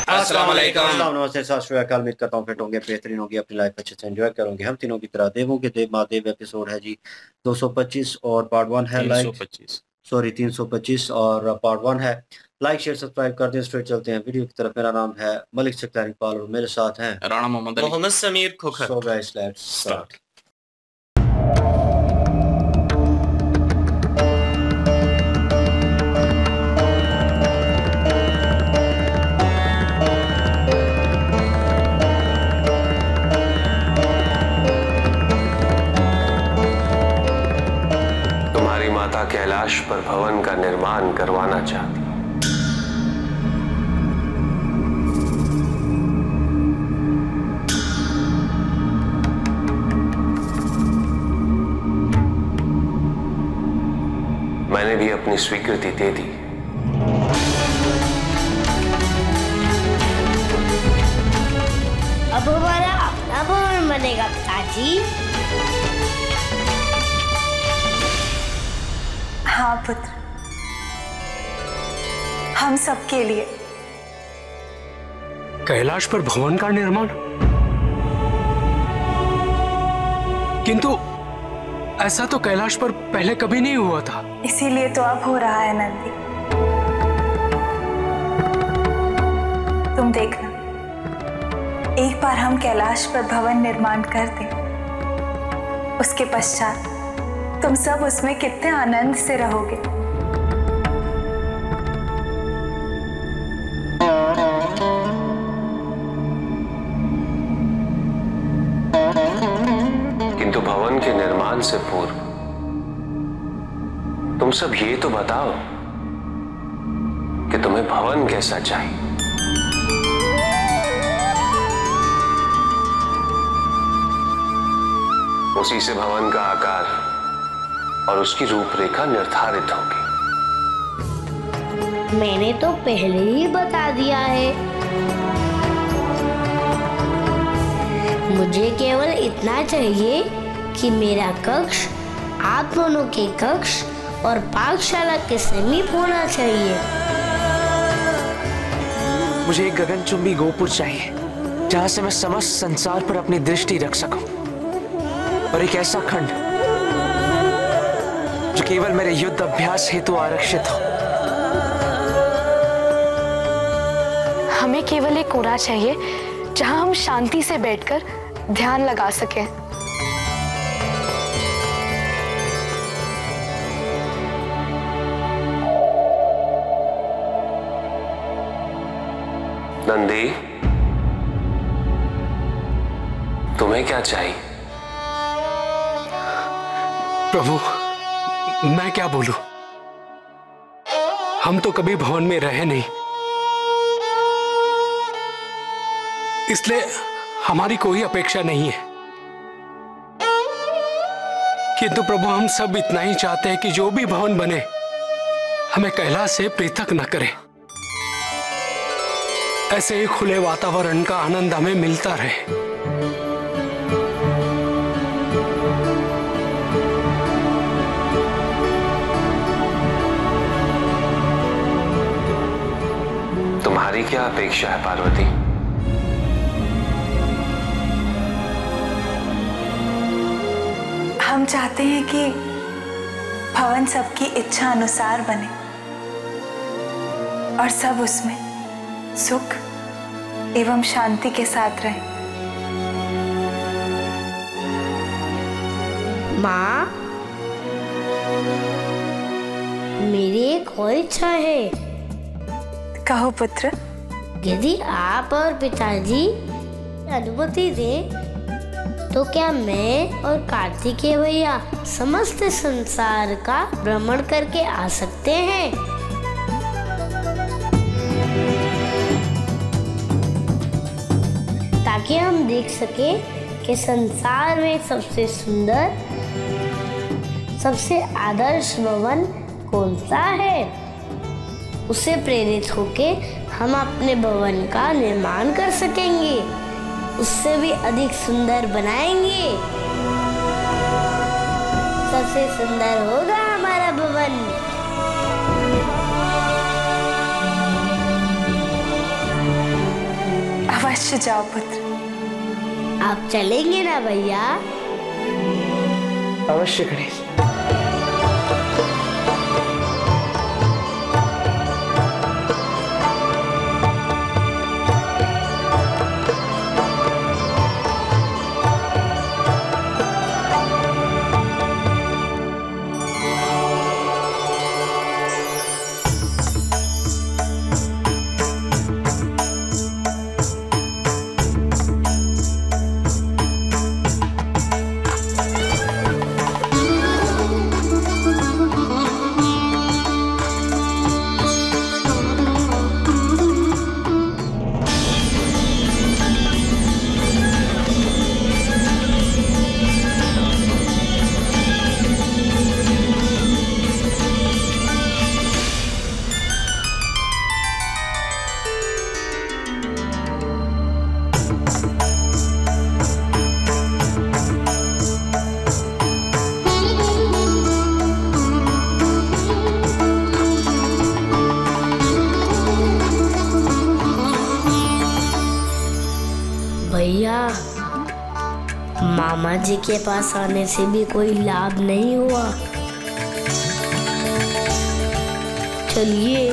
अस्सलाम वालेकुम। नमस्ते, सत श्री अकाल। उम्मीद करता हूँ फिट होंगे, बेहतरीन होंगे, अपनी लाइफ अच्छे से एंजॉय करोगे। हम तीनों की तरह देवों के देव महादेव एपिसोड है जी 225 और पार्ट 1 है। लाइक 325 और पार्ट 1 है। लाइक शेयर सब्सक्राइब कर दें। स्ट्रेट चलते हैं वीडियो की तरफ। मेरा नाम है मलिक सख्तार इकबाल और मेरे साथ हैं Rana Mohammad Sameer Khokhar. So guys let's start. Kailash पर भवन का निर्माण करवाना चाहती। मैंने भी अपनी स्वीकृति दे दी। अब हमारा अपना भवन बनेगा पिताजी। हाँ पुत्र, हम सबके लिए। कैलाश पर भवन का निर्माण? किंतु ऐसा तो कैलाश पर पहले कभी नहीं हुआ था। इसीलिए तो अब हो रहा है नंदी। तुम देखना, एक बार हम कैलाश पर भवन निर्माण कर दें, उसके पश्चात तुम सब उसमें कितने आनंद से रहोगे। किंतु भवन के निर्माण से पूर्व तुम सब ये तो बताओ कि तुम्हें भवन कैसा चाहिए। उसी से भवन का आकार और उसकी रूपरेखा निर्धारित होगी। मैंने तो पहले ही बता दिया है। मुझे केवल इतना चाहिए कि मेरा कक्ष आप दोनों के कक्ष और पाकशाला के समीप होना चाहिए। मुझे एक गगनचुंबी गोपुर चाहिए जहां से मैं समस्त संसार पर अपनी दृष्टि रख सकूं, और एक ऐसा खंड जो केवल मेरे युद्ध अभ्यास हेतु आरक्षित हो। हमें केवल एक कोना चाहिए जहां हम शांति से बैठकर ध्यान लगा सकें। नंदी, तुम्हें क्या चाहिए? प्रभु, मैं क्या बोलूं? हम तो कभी भवन में रहे नहीं, इसलिए हमारी कोई अपेक्षा नहीं है। किंतु प्रभु, हम सब इतना ही चाहते हैं कि जो भी भवन बने हमें कैलाश से पृथक न करे। ऐसे ही खुले वातावरण का आनंद हमें मिलता रहे। तुम्हारी क्या अपेक्षा है पार्वती? हम चाहते हैं कि भवन सबकी इच्छा अनुसार बने और सब उसमें सुख एवं शांति के साथ रहें। माँ, मेरी एक और इच्छा है। कहो पुत्र। यदि आप और पिताजी अनुमति दें तो क्या मैं और कार्तिकेय भैया समस्त संसार का भ्रमण करके आ सकते हैं? ताकि हम देख सके कि संसार में सबसे सुंदर, सबसे आदर्श भवन कौन सा है। उससे प्रेरित होके हम अपने भवन का निर्माण कर सकेंगे, उससे भी अधिक सुंदर बनाएंगे। सबसे सुंदर होगा हमारा भवन। पश्च जाओ पुत्र। आप चलेंगे ना भैया? अवश्य गणेश। भैया, मामा जी के पास आने से भी कोई लाभ नहीं हुआ। चलिए।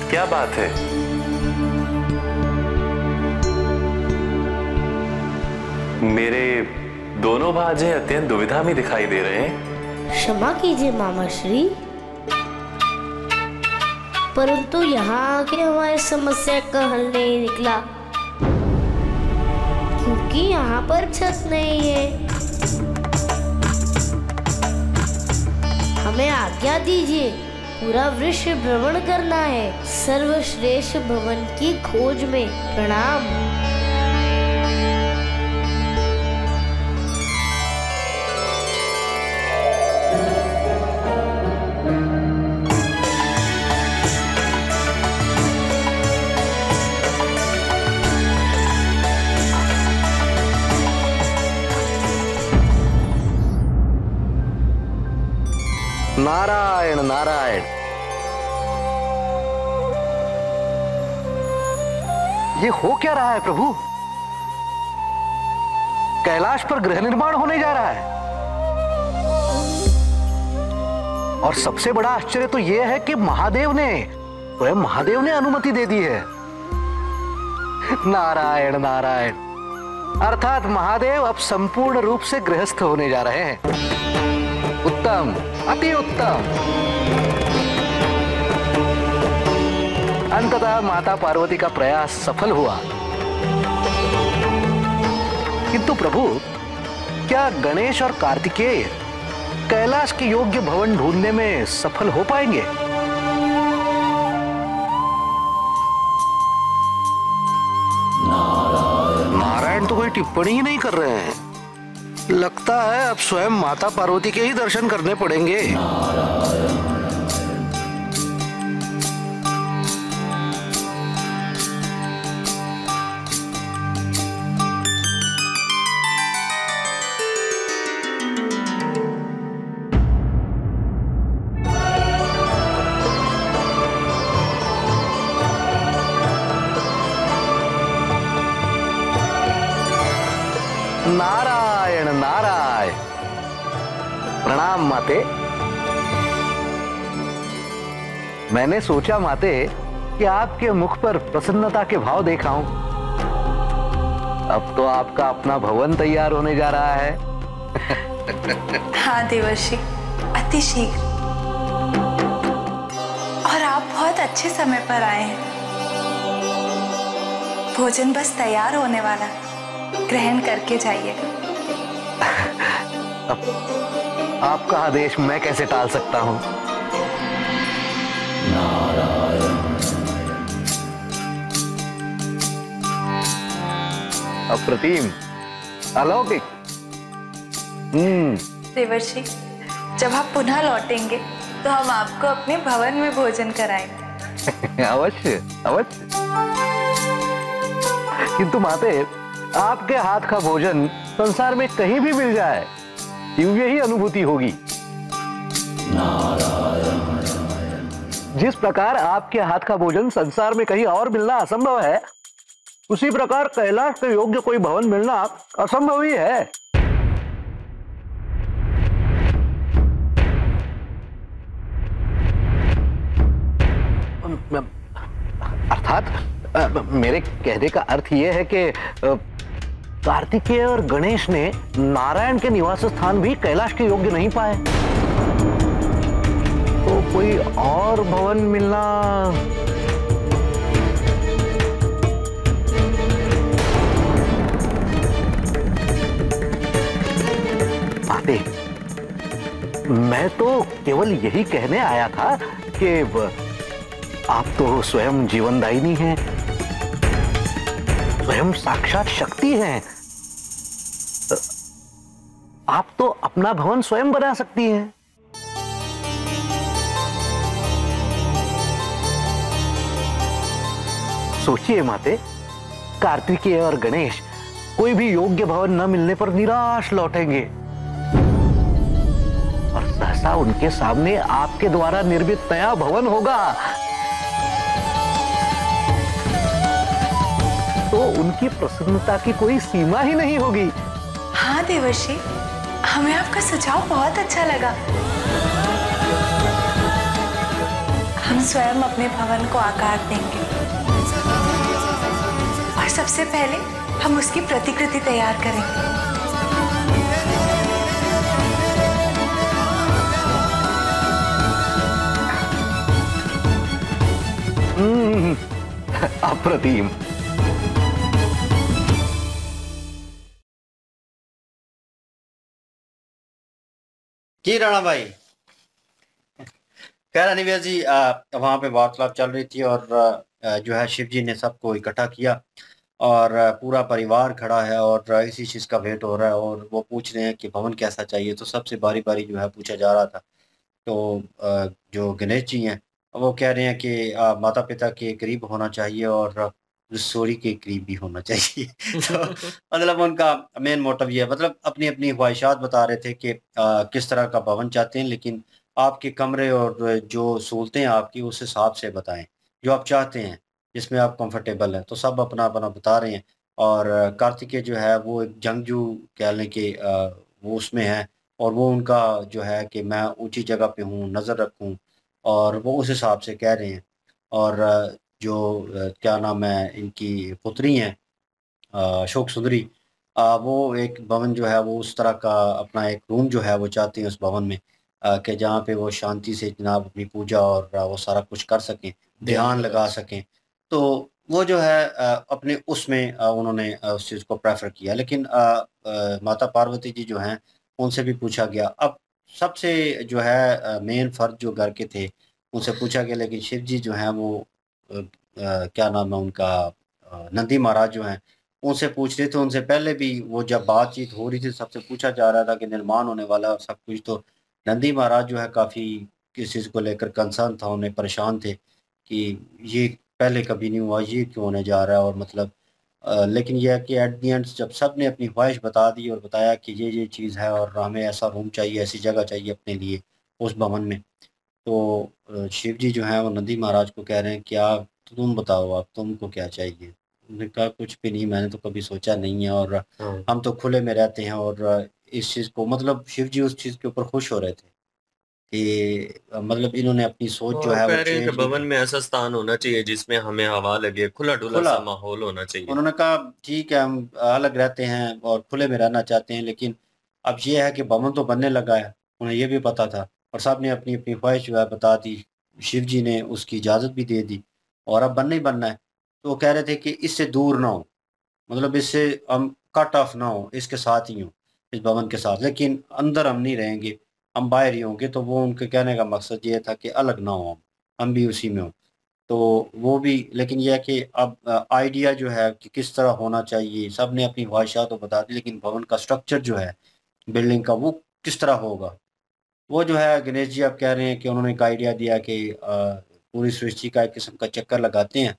क्या बात है? मेरे दोनों भांजे अत्यंत दुविधा में दिखाई दे रहे हैं। क्षमा कीजिए मामा श्री, परंतु यहाँ आके हमारी समस्या का हल नहीं निकला, क्योंकि यहाँ पर छत नहीं है। हमें आज्ञा दीजिए, पूरा वृक्ष भ्रमण करना है, सर्वश्रेष्ठ भवन की खोज में। प्रणाम। नारायण नारायण। ये हो क्या रहा है प्रभु? कैलाश पर गृह निर्माण होने जा रहा है, और सबसे बड़ा आश्चर्य तो यह है कि महादेव ने अनुमति दे दी है। नारायण नारायण। अर्थात महादेव अब संपूर्ण रूप से गृहस्थ होने जा रहे हैं। उत्तम, अति उत्तम। अंततः माता पार्वती का प्रयास सफल हुआ। किंतु प्रभु, क्या गणेश और कार्तिकेय कैलाश के योग्य भवन ढूंढने में सफल हो पाएंगे? नारायण तो कोई टिप्पणी ही नहीं कर रहे हैं। लगता है अब स्वयं माता पार्वती के ही दर्शन करने पड़ेंगे। नारायण नारायण। प्रणाम माते। मैंने सोचा माते कि आपके मुख पर प्रसन्नता के भाव देखा हूं। अब तो आपका अपना भवन तैयार होने जा रहा है। हाँ देवर्षि, अति शीघ्र। और आप बहुत अच्छे समय पर आए हैं। भोजन बस तैयार होने वाला, ग्रहण करके जाइएगा। आपका आदेश मैं कैसे टाल सकता हूं? अप्रतिम, अलौकिक। देवर्षि, जब आप पुनः लौटेंगे तो हम आपको अपने भवन में भोजन कराएंगे। अवश्य अवश्य। किंतु माते, आपके हाथ का भोजन संसार में कहीं भी मिल जाए, दिव्य ही अनुभूति होगी। जिस प्रकार आपके हाथ का भोजन संसार में कहीं और मिलना असंभव है, उसी प्रकार कैलाश के योग्य कोई भवन मिलना असंभव ही है। अर्थात मेरे कहने का अर्थ यह है कि कार्तिकेय और गणेश ने नारायण के निवास स्थान भी कैलाश के योग्य नहीं पाए, तो कोई और भवन मिलना। आते, मैं तो केवल यही कहने आया था कि आप तो स्वयं जीवनदायिनी हैं, स्वयं साक्षात शक्ति हैं। आप तो अपना भवन स्वयं बना सकती हैं। सोचिए माते, कार्तिकेय और गणेश कोई भी योग्य भवन न मिलने पर निराश लौटेंगे और सहसा उनके सामने आपके द्वारा निर्मित नया भवन होगा, तो उनकी प्रसन्नता की कोई सीमा ही नहीं होगी। हाँ देवर्षि, हमें आपका सुझाव बहुत अच्छा लगा। हम स्वयं अपने भवन को आकार देंगे और सबसे पहले हम उसकी प्रतिकृति तैयार करेंगे। अप्रतिम। की राणा भाई, खैर अनिवेश जी, वहाँ पे वार्तालाप चल रही थी और जो है शिव जी ने सबको इकट्ठा किया और पूरा परिवार खड़ा है और इसी चीज़ का वेट हो रहा है और वो पूछ रहे हैं कि भवन कैसा चाहिए। तो सबसे बारी बारी जो है पूछा जा रहा था। तो जो गणेश जी हैं वो कह रहे हैं कि माता पिता के करीब होना चाहिए और रसोई के करीब भी होना चाहिए। तो मतलब उनका मेन मोटिव ये है, मतलब अपनी अपनी ख्वाहिशात बता रहे थे कि किस तरह का भवन चाहते हैं, लेकिन आपके कमरे और जो सहूलतें आपकी उस हिसाब से बताएं जो आप चाहते हैं, जिसमें आप कंफर्टेबल हैं। तो सब अपना अपना बता रहे हैं और कार्तिकेय जो है वो एक जंगजू कह लें कि वो उसमें है और वो उनका जो है कि मैं ऊंची जगह पे हूँ, नज़र रखूँ, और वो उस हिसाब से कह रहे हैं। और जो क्या नाम है, इनकी पुत्री हैं शोक सुंदरी, वो एक भवन जो है वो उस तरह का अपना एक रूम जो है वो चाहती हैं उस भवन में, कि जहाँ पे वो शांति से जनाब अपनी पूजा और वो सारा कुछ कर सकें, ध्यान लगा सकें। तो वो जो है अपने उसमें उन्होंने उस चीज़ को प्रेफर किया। लेकिन माता पार्वती जी जो हैं उनसे भी पूछा गया। अब सबसे जो है मेन फर्द जो घर के थे उनसे पूछा गया, लेकिन शिव जी जो हैं वो क्या नाम है उनका, नंदी महाराज जो हैं उनसे पूछ रहे थे। उनसे पहले भी वो जब बातचीत हो रही थी सबसे पूछा जा रहा था कि निर्माण होने वाला और सब कुछ, तो नंदी महाराज जो है काफ़ी किस चीज़ को लेकर कंसर्न था, उन्हें परेशान थे कि ये पहले कभी नहीं हुआ, ये क्यों होने जा रहा है। और मतलब लेकिन यह है कि एट दी एंड जब सब ने अपनी ख्वाहिश बता दी और बताया कि ये चीज़ है और हमें ऐसा रूम चाहिए, ऐसी जगह चाहिए अपने लिए उस भवन में, तो शिव जी जो हैं वो नंदी महाराज को कह रहे हैं कि आप तुम बताओ, आप तुमको क्या चाहिए। उन्होंने कहा कुछ भी नहीं, मैंने तो कभी सोचा नहीं है और हम तो खुले में रहते हैं। और इस चीज़ को मतलब शिव जी उस चीज़ के ऊपर खुश हो रहे थे कि मतलब इन्होंने अपनी सोच जो है कह रहे हैं कि भवन में ऐसा स्थान होना चाहिए जिसमें हमें हवा लगे, खुला डुला सा माहौल होना चाहिए। उन्होंने कहा ठीक है, हम अलग रहते हैं और खुले में रहना चाहते हैं, लेकिन अब ये है कि भवन तो बनने लगा है, उन्हें ये भी पता था और सब ने अपनी अपनी ख्वाहिश जो है बता दी। शिव जी ने उसकी इजाज़त भी दे दी और अब बनना ही बनना है। तो वो कह रहे थे कि इससे दूर ना हो, मतलब इससे हम कट ऑफ ना हो, इसके साथ ही हो, इस भवन के साथ, लेकिन अंदर हम नहीं रहेंगे, हम बाहर ही होंगे। तो वो उनके कहने का मकसद ये था कि अलग ना हो, हम भी उसी में हो। तो वो भी, लेकिन यह है कि अब आइडिया जो है कि किस तरह होना चाहिए, सब ने अपनी ख्वाहिशात तो बता दी, लेकिन भवन का स्ट्रक्चर जो है बिल्डिंग का वो किस तरह होगा, वो जो है गणेश जी अब कह रहे हैं कि उन्होंने एक आइडिया दिया कि पूरी सृष्टि का एक किस्म का चक्कर लगाते हैं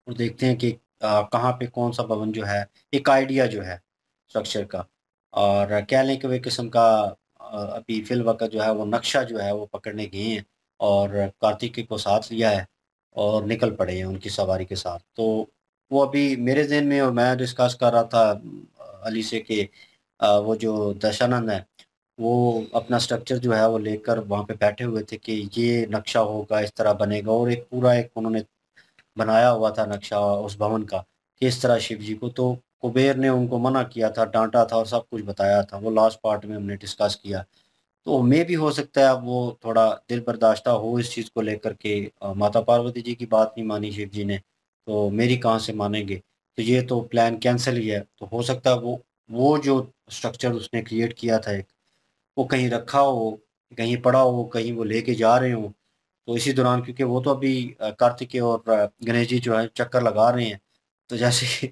और देखते हैं कि कहाँ पे कौन सा भवन जो है, एक आइडिया जो है स्ट्रक्चर का, और कह लें कि वो एक किस्म का अभी फिल वक्त जो है वो नक्शा जो है वो पकड़ने गए हैं और कार्तिकेय को साथ लिया है और निकल पड़े हैं उनकी सवारी के साथ। तो वो अभी मेरे जहन में, और मैं डिस्कस कर रहा था अली से कि वो जो दशानंद है वो अपना स्ट्रक्चर जो है वो लेकर वहाँ पे बैठे हुए थे कि ये नक्शा होगा, इस तरह बनेगा, और एक पूरा एक उन्होंने बनाया हुआ था नक्शा उस भवन का कि इस तरह शिव जी को। तो कुबेर ने उनको मना किया था, डांटा था और सब कुछ बताया था, वो लास्ट पार्ट में हमने डिस्कस किया। तो मे भी हो सकता है अब वो थोड़ा दिल बर्दाश्ता हो इस चीज़ को लेकर के माता पार्वती जी की बात नहीं मानी शिव जी ने, तो मेरी कहाँ से मानेंगे। तो ये तो प्लान कैंसिल ही है। तो हो सकता है वो जो स्ट्रक्चर उसने क्रिएट किया था एक, वो कहीं रखा हो, कहीं पड़ा हो, कहीं वो लेके जा रहे हो। तो इसी दौरान, क्योंकि वो तो अभी कार्तिकेय और गणेश जी जो है चक्कर लगा रहे हैं, तो जैसे कि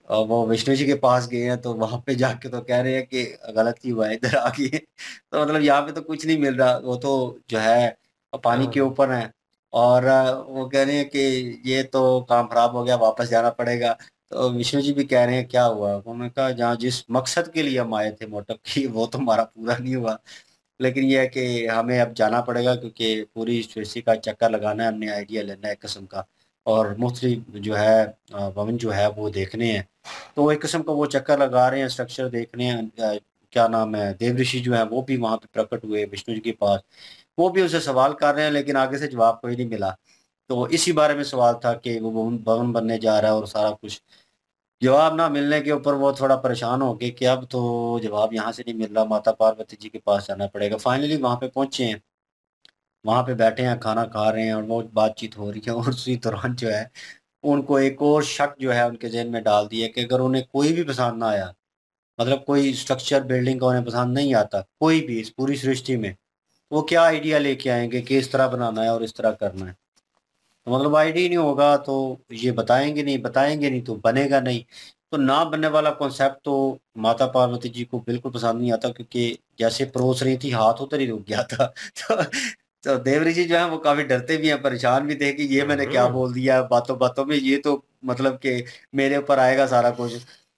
वो विष्णु जी के पास गए हैं तो वहां पे जाके तो कह रहे हैं कि गलत ही हुआ है, इधर आ गए। तो मतलब यहाँ पे तो कुछ नहीं मिल रहा, वो तो जो है पानी के ऊपर है। और वो कह रहे हैं कि ये तो काम खराब हो गया, वापस जाना पड़ेगा। तो विष्णु जी भी कह रहे हैं क्या हुआ। उन्होंने कहा जहाँ जिस मकसद के लिए हम आए थे मोटक की, वो तो हमारा पूरा नहीं हुआ, लेकिन ये है कि हमें अब जाना पड़ेगा क्योंकि पूरी स्पेसी का चक्कर लगाना है, हमने आइडिया लेना है एक किस्म का, और मुख्तलिफ जो है भवन जो है वो देखने हैं। तो एक किस्म का वो चक्कर लगा रहे हैं, स्ट्रक्चर देखने हैं। क्या नाम है, देव ऋषि जो है वो भी वहाँ पे प्रकट हुए विष्णु जी के पास, वो भी उनसे सवाल कर रहे हैं, लेकिन आगे से जवाब कोई नहीं मिला। तो इसी बारे में सवाल था कि वो भवन भवन बनने जा रहा है और सारा कुछ। जवाब ना मिलने के ऊपर वो थोड़ा परेशान हो गए कि अब तो जवाब यहाँ से नहीं मिल रहा, माता पार्वती जी के पास जाना पड़ेगा। फाइनली वहाँ पे पहुंचे हैं, वहाँ पे बैठे हैं, खाना खा रहे हैं और वो बातचीत हो रही है। और उसी दौरान जो है उनको एक और शक जो है उनके जहन में डाल दिया कि अगर उन्हें कोई भी पसंद ना आया, मतलब कोई स्ट्रक्चर बिल्डिंग का उन्हें पसंद नहीं आता कोई भी इस पूरी सृष्टि में, वो क्या आइडिया लेके आएंगे कि इस तरह बनाना है और इस तरह करना है। तो मतलब आइडिया नहीं होगा तो ये बताएंगे नहीं, बताएंगे नहीं तो बनेगा नहीं। तो ना बनने वाला कॉन्सेप्ट तो माता पार्वती जी को बिल्कुल पसंद नहीं आता, क्योंकि जैसे परोस रही थी हाथ उधर ही रुक गया था। तो देवरी जी जो है वो काफी डरते भी हैं, परेशान भी थे कि ये मैंने क्या बोल दिया बातों बातों में, ये तो मतलब कि मेरे ऊपर आएगा सारा कुछ।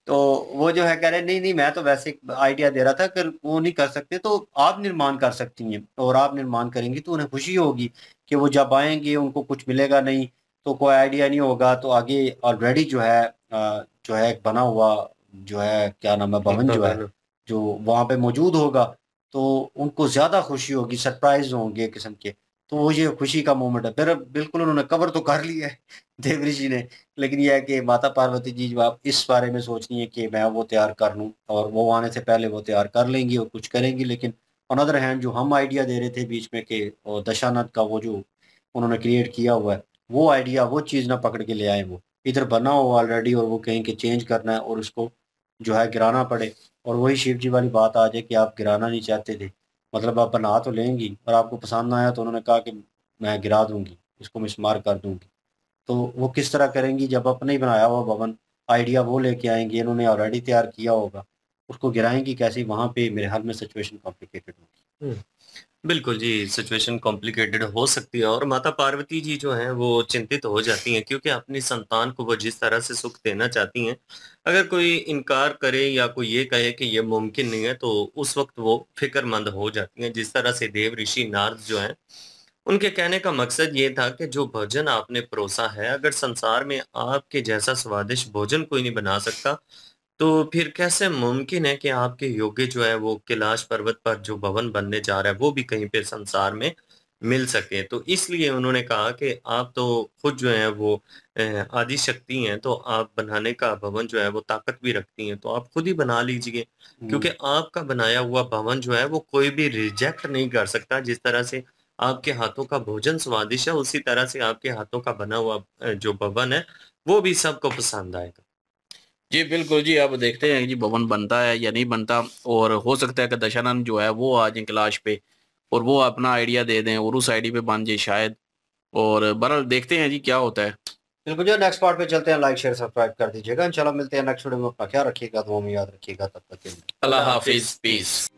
तो वो जो है कह रहे नहीं नहीं, मैं तो वैसे आइडिया दे रहा था कि वो नहीं कर सकते तो आप निर्माण कर सकती हैं, और आप निर्माण करेंगी तो उन्हें खुशी होगी कि वो जब आएंगे उनको कुछ मिलेगा नहीं, तो कोई आइडिया नहीं होगा। तो आगे ऑलरेडी जो है एक बना हुआ जो है क्या नाम है भवन जो है जो वहां पे मौजूद होगा, तो उनको ज्यादा खुशी होगी, सरप्राइज होंगे एक किस्म के। तो वो ये खुशी का मोमेंट है। फिर बिल्कुल उन्होंने कवर तो कर लिया है देवरी जी ने, लेकिन यह है कि माता पार्वती जी जो आप इस बारे में सोचनी है कि मैं वो तैयार कर लूँ, और वो आने से पहले वो तैयार कर लेंगी और कुछ करेंगी। लेकिन ऑन अदर हैंड जो हम आइडिया दे रहे थे बीच में कि दशानथ का वो जो उन्होंने क्रिएट किया हुआ है, वो आइडिया वो चीज़ ना पकड़ के ले आए, वो इधर बना हुआ ऑलरेडी, और वो कहीं के चेंज करना है और उसको जो है गिराना पड़े। और वही शिव जी वाली बात आ जाए कि आप गिराना नहीं चाहते थे, मतलब आप बना तो लेंगी और आपको पसंद ना आया तो उन्होंने कहा कि मैं गिरा दूंगी, इसको मिसमार कर दूंगी। तो वो किस तरह करेंगी जब अपने ही बनाया हुआ भवन, आइडिया वो लेके आएंगे, इन्होंने ऑलरेडी तैयार किया होगा, उसको गिराएंगी कैसे, वहां पे मेरे हाल में सिचुएशन कॉम्प्लिकेटेड होगी। बिल्कुल जी, सिचुएशन कॉम्प्लिकेटेड हो सकती है और माता पार्वती जी जो हैं वो चिंतित हो जाती हैं, क्योंकि अपनी संतान को वो जिस तरह से सुख देना चाहती हैं, अगर कोई इनकार करे या कोई ये कहे कि ये मुमकिन नहीं है, तो उस वक्त वो फिक्रमंद हो जाती हैं। जिस तरह से देव ऋषि नारद जो हैं, उनके कहने का मकसद ये था कि जो भोजन आपने परोसा है, अगर संसार में आपके जैसा स्वादिष्ट भोजन कोई नहीं बना सकता, तो फिर कैसे मुमकिन है कि आपके योग्य जो है वो कैलाश पर्वत पर जो भवन बनने जा रहा है वो भी कहीं पे संसार में मिल सके। तो इसलिए उन्होंने कहा कि आप तो खुद जो है वो आदि शक्ति हैं, तो आप बनाने का भवन जो है वो ताकत भी रखती हैं, तो आप खुद ही बना लीजिए, क्योंकि आपका बनाया हुआ भवन जो है वो कोई भी रिजेक्ट नहीं कर सकता। जिस तरह से आपके हाथों का भोजन स्वादिष्ट है, उसी तरह से आपके हाथों का बना हुआ जो भवन है वो भी सबको पसंद आएगा। जी बिल्कुल जी, अब देखते हैं जी भवन बनता है या नहीं बनता, और हो सकता है कि दशानंद जो है वो आ जाए कैलाश पे और वो अपना आइडिया दे दें और उस आइडिया पे बन जाए शायद। और बहरहाल देखते हैं जी क्या होता है। बिल्कुल जो नेक्स्ट पार्ट पे चलते हैं, लाइक शेयर सब्सक्राइब कर दीजिएगा। इंशाल्लाह मिलते हैं नेक्स्ट वीडियो में। अपना ख्याल रखिएगा, दुआ में याद रखिएगा, तब तक के लिए अल्लाह हाफिज, पीस।